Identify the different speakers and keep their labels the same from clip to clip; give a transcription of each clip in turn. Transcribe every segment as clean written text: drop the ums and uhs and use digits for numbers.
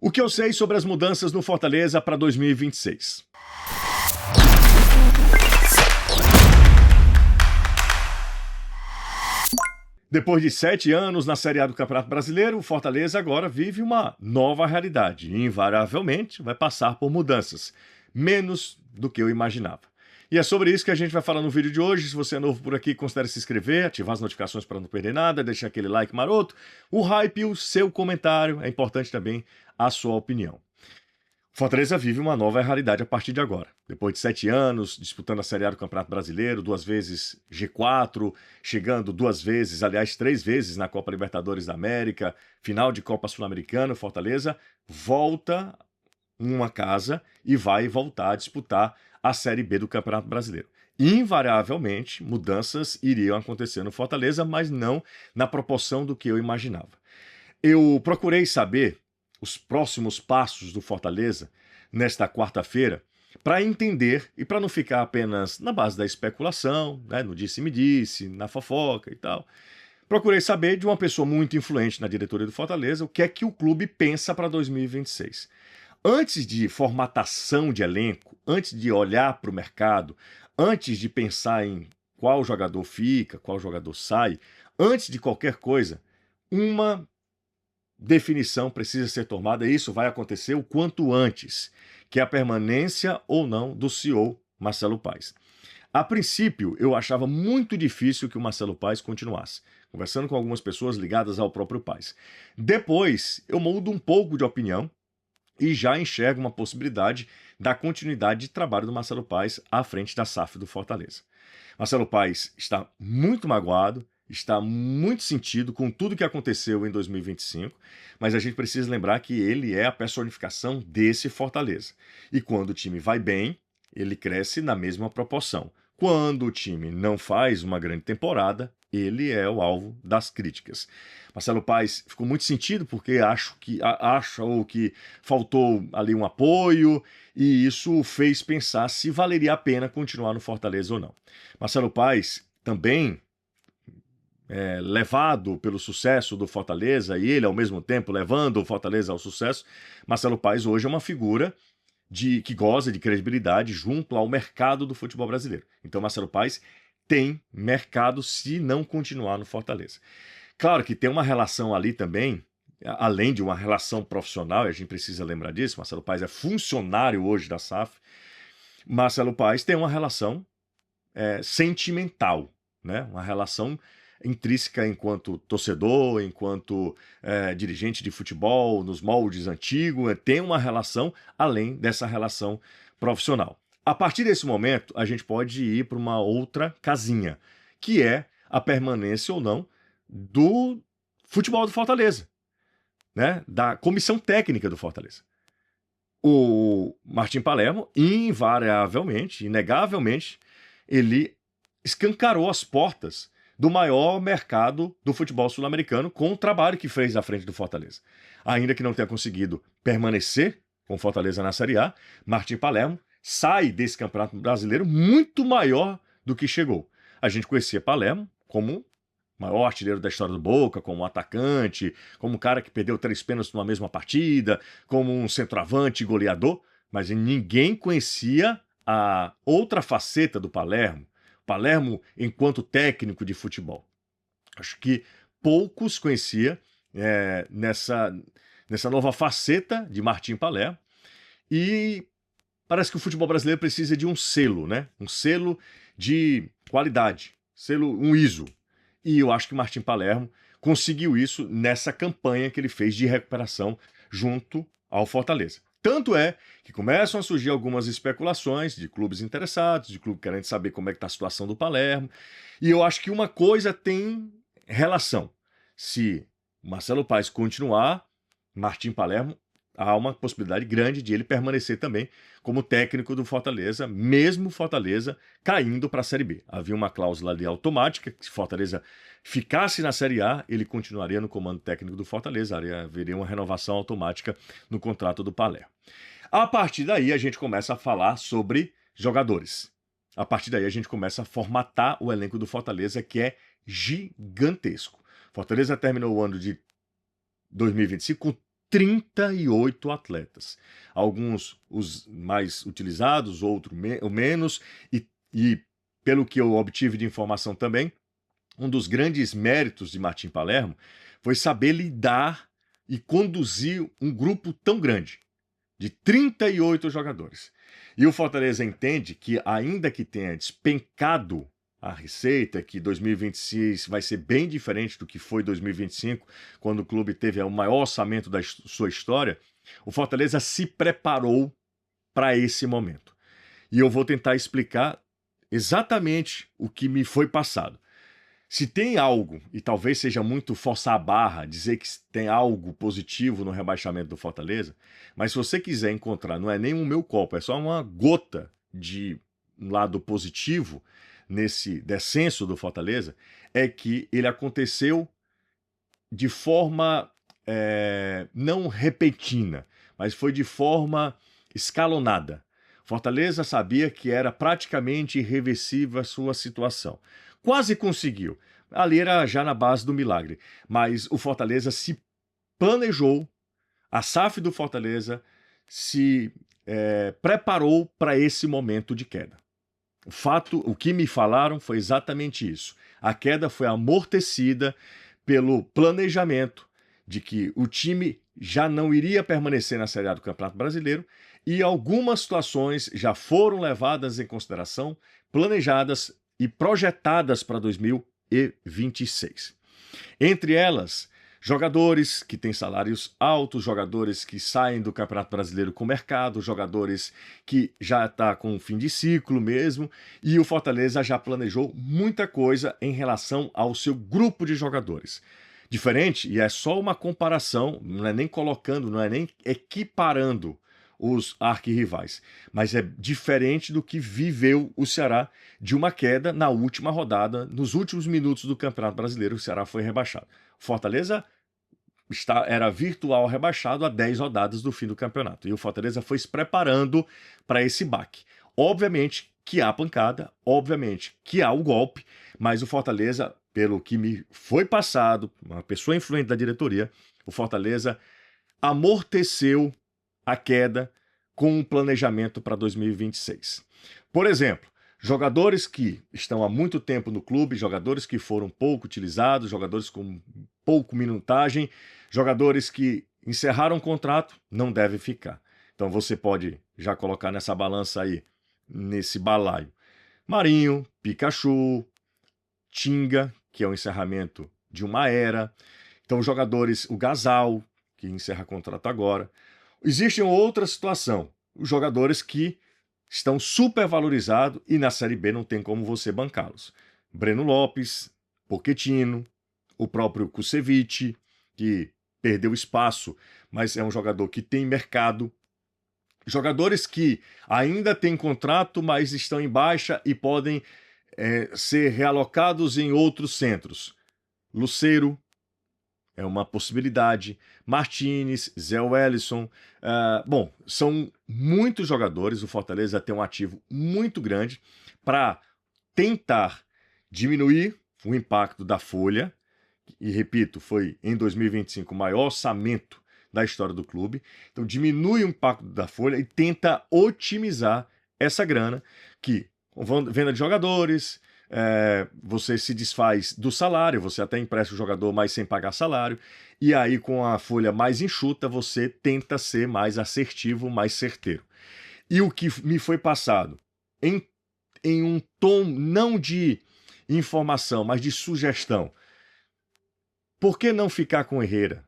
Speaker 1: O que eu sei sobre as mudanças no Fortaleza para 2026? Depois de 7 anos na Série A do Campeonato Brasileiro, o Fortaleza agora vive uma nova realidade e, invariavelmente, vai passar por mudanças, menos do que eu imaginava. E é sobre isso que a gente vai falar no vídeo de hoje. Se você é novo por aqui, considere se inscrever, ativar as notificações para não perder nada, deixar aquele like maroto, o hype e o seu comentário. É importante também a sua opinião. Fortaleza vive uma nova realidade a partir de agora. Depois de 7 anos, disputando a Série A do Campeonato Brasileiro, 2 vezes G4, chegando 2 vezes, aliás, 3 vezes na Copa Libertadores da América, final de Copa Sul-Americana, Fortaleza volta uma casa e vai voltar a disputar a Série B do Campeonato Brasileiro. Invariavelmente, mudanças iriam acontecer no Fortaleza, mas não na proporção do que eu imaginava. Eu procurei saber os próximos passos do Fortaleza nesta quarta-feira para entender e para não ficar apenas na base da especulação, né, no disse-me-disse, na fofoca e tal. Procurei saber de uma pessoa muito influente na diretoria do Fortaleza o que é que o clube pensa para 2026. Antes de formatação de elenco, antes de olhar para o mercado, antes de pensar em qual jogador fica, qual jogador sai, antes de qualquer coisa, uma definição precisa ser tomada, e isso vai acontecer o quanto antes, que é a permanência ou não do CEO Marcelo Paes. A princípio, eu achava muito difícil que o Marcelo Paes continuasse, conversando com algumas pessoas ligadas ao próprio Paes. Depois, eu mudo um pouco de opinião e já enxergo uma possibilidade da continuidade de trabalho do Marcelo Paes à frente da SAF do Fortaleza. Marcelo Paes está muito magoado, está muito sentido com tudo que aconteceu em 2025, mas a gente precisa lembrar que ele é a personificação desse Fortaleza. E quando o time vai bem, ele cresce na mesma proporção. Quando o time não faz uma grande temporada, ele é o alvo das críticas. Marcelo Paes ficou muito sentido porque acha ou que faltou ali um apoio, e isso o fez pensar se valeria a pena continuar no Fortaleza ou não. Marcelo Paes também, levado pelo sucesso do Fortaleza, e ele ao mesmo tempo levando o Fortaleza ao sucesso, Marcelo Paes hoje é uma figura que goza de credibilidade junto ao mercado do futebol brasileiro. Então Marcelo Paes tem mercado se não continuar no Fortaleza. Claro que tem uma relação ali também, além de uma relação profissional, e a gente precisa lembrar disso, Marcelo Paes é funcionário hoje da SAF, Marcelo Paes tem uma relação sentimental, né? Uma relação intrínseca enquanto torcedor, enquanto dirigente de futebol, nos moldes antigos, tem uma relação além dessa relação profissional. A partir desse momento, a gente pode ir para uma outra casinha, que é a permanência ou não do futebol do Fortaleza, né? Da comissão técnica do Fortaleza. O Martim Palermo, invariavelmente, inegavelmente, ele escancarou as portas do maior mercado do futebol sul-americano com o trabalho que fez à frente do Fortaleza. Ainda que não tenha conseguido permanecer com o Fortaleza na Série A, Martim Palermo sai desse campeonato brasileiro muito maior do que chegou. A gente conhecia Palermo como o maior artilheiro da história do Boca, como um atacante, como um cara que perdeu 3 pênaltis numa mesma partida, como um centroavante goleador, mas ninguém conhecia a outra faceta do Palermo, Palermo enquanto técnico de futebol. Acho que poucos conheciam nessa nova faceta de Martim Palermo, e parece que o futebol brasileiro precisa de um selo, né? Um selo de qualidade, um ISO. E eu acho que Martim Palermo conseguiu isso nessa campanha que ele fez de recuperação junto ao Fortaleza. Tanto é que começam a surgir algumas especulações de clubes interessados, de clubes querendo saber como é que está a situação do Palermo. E eu acho que uma coisa tem relação. Se Marcelo Paes continuar, Martim Palermo, há uma possibilidade grande de ele permanecer também como técnico do Fortaleza, mesmo Fortaleza caindo para a Série B. Havia uma cláusula ali automática, que se Fortaleza ficasse na Série A, ele continuaria no comando técnico do Fortaleza, haveria uma renovação automática no contrato do Palermo. A partir daí a gente começa a falar sobre jogadores. A partir daí a gente começa a formatar o elenco do Fortaleza, que é gigantesco. Fortaleza terminou o ano de 2025 com 38 atletas. Alguns os mais utilizados, outros menos, e pelo que eu obtive de informação também, um dos grandes méritos de Martim Palermo foi saber lidar e conduzir um grupo tão grande, de 38 jogadores. E o Fortaleza entende que, ainda que tenha despencado a receita, que 2026 vai ser bem diferente do que foi 2025, quando o clube teve o maior orçamento da sua história, o Fortaleza se preparou para esse momento. E eu vou tentar explicar exatamente o que me foi passado. Se tem algo, e talvez seja muito forçar a barra, dizer que tem algo positivo no rebaixamento do Fortaleza, mas se você quiser encontrar, não é nem o meu copo, é só uma gota de um lado positivo nesse descenso do Fortaleza, é que ele aconteceu de forma não repentina, mas foi de forma escalonada. Fortaleza sabia que era praticamente irreversível a sua situação. Quase conseguiu. Ali era já na base do milagre. Mas o Fortaleza se planejou, a SAF do Fortaleza se preparou para esse momento de queda. O que me falaram foi exatamente isso. A queda foi amortecida pelo planejamento de que o time já não iria permanecer na Série A do Campeonato Brasileiro e algumas situações já foram levadas em consideração, planejadas e projetadas para 2026. Entre elas, jogadores que têm salários altos, jogadores que saem do Campeonato Brasileiro com mercado, jogadores que já estão com fim de ciclo mesmo, e o Fortaleza já planejou muita coisa em relação ao seu grupo de jogadores. Diferente, e é só uma comparação, não é nem colocando, não é nem equiparando os arquirrivais, mas é diferente do que viveu o Ceará de uma queda na última rodada, nos últimos minutos do Campeonato Brasileiro, o Ceará foi rebaixado. Fortaleza era virtual rebaixado a 10 rodadas do fim do campeonato, e o Fortaleza foi se preparando para esse baque. Obviamente que há pancada, obviamente que há o golpe, mas o Fortaleza, pelo que me foi passado, uma pessoa influente da diretoria, o Fortaleza amorteceu a queda com um planejamento para 2026. Por exemplo, jogadores que estão há muito tempo no clube, jogadores que foram pouco utilizados, jogadores com pouco minutagem, jogadores que encerraram o contrato, não devem ficar. Então você pode já colocar nessa balança aí, nesse balaio, Marinho, Pikachu, Tinga, que é o encerramento de uma era. Então jogadores, o Gasal, que encerra contrato agora. Existe outra situação, os jogadores que estão supervalorizados e na Série B não tem como você bancá-los. Breno Lopes, Pochettino, o próprio Kusevich, que perdeu espaço, mas é um jogador que tem mercado. Jogadores que ainda têm contrato, mas estão em baixa e podem ser realocados em outros centros. Lucero é uma possibilidade. Martínez, Zé Wellison. Bom, são muitos jogadores. O Fortaleza tem um ativo muito grande para tentar diminuir o impacto da folha. E repito, foi em 2025 o maior orçamento da história do clube. Então diminui o impacto da folha e tenta otimizar essa grana que, com venda de jogadores, você se desfaz do salário, você até empresta o jogador, mas sem pagar salário, e aí com a folha mais enxuta, você tenta ser mais assertivo, mais certeiro. E o que me foi passado, em um tom não de informação, mas de sugestão, por que não ficar com o Herrera?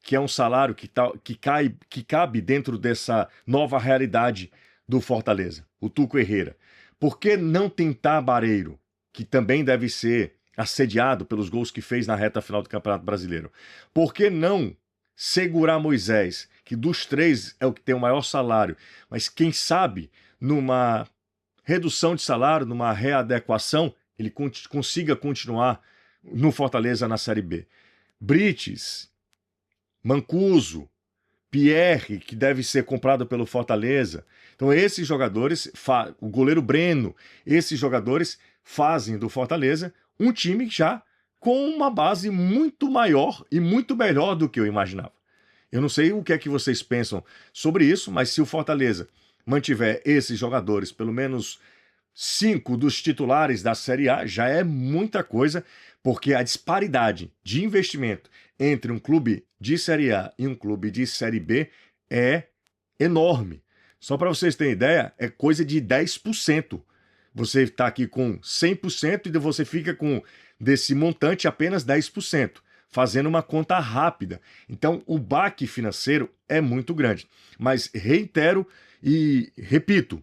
Speaker 1: Que é um salário que cabe dentro dessa nova realidade do Fortaleza, o Tuco Herrera. Por que não tentar Bareiro, que também deve ser assediado pelos gols que fez na reta final do Campeonato Brasileiro? Por que não segurar Moisés, que dos três é o que tem o maior salário, mas quem sabe numa redução de salário, numa readequação, ele consiga continuar no Fortaleza na Série B? Brites, Mancuso, Pierre, que deve ser comprado pelo Fortaleza. Então esses jogadores, o goleiro Breno, esses jogadores fazem do Fortaleza um time já com uma base muito maior e muito melhor do que eu imaginava. Eu não sei o que é que vocês pensam sobre isso, mas se o Fortaleza mantiver esses jogadores, pelo menos 5 dos titulares da Série A, já é muita coisa, porque a disparidade de investimento entre um clube de Série A e um clube de Série B é enorme. Só para vocês terem ideia, é coisa de 10%. Você está aqui com 100% e você fica com, desse montante, apenas 10%, fazendo uma conta rápida. Então, o baque financeiro é muito grande. Mas reitero e repito,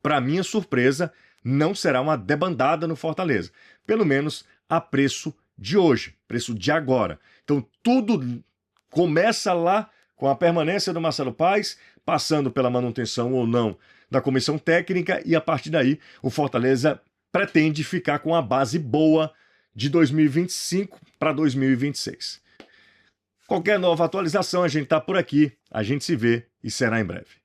Speaker 1: para minha surpresa, não será uma debandada no Fortaleza. Pelo menos a preço de hoje, preço de agora. Então, tudo começa lá com a permanência do Marcelo Paes, passando pela manutenção ou não da comissão técnica, e a partir daí o Fortaleza pretende ficar com a base boa de 2025 para 2026. Qualquer nova atualização, a gente está por aqui, a gente se vê e será em breve.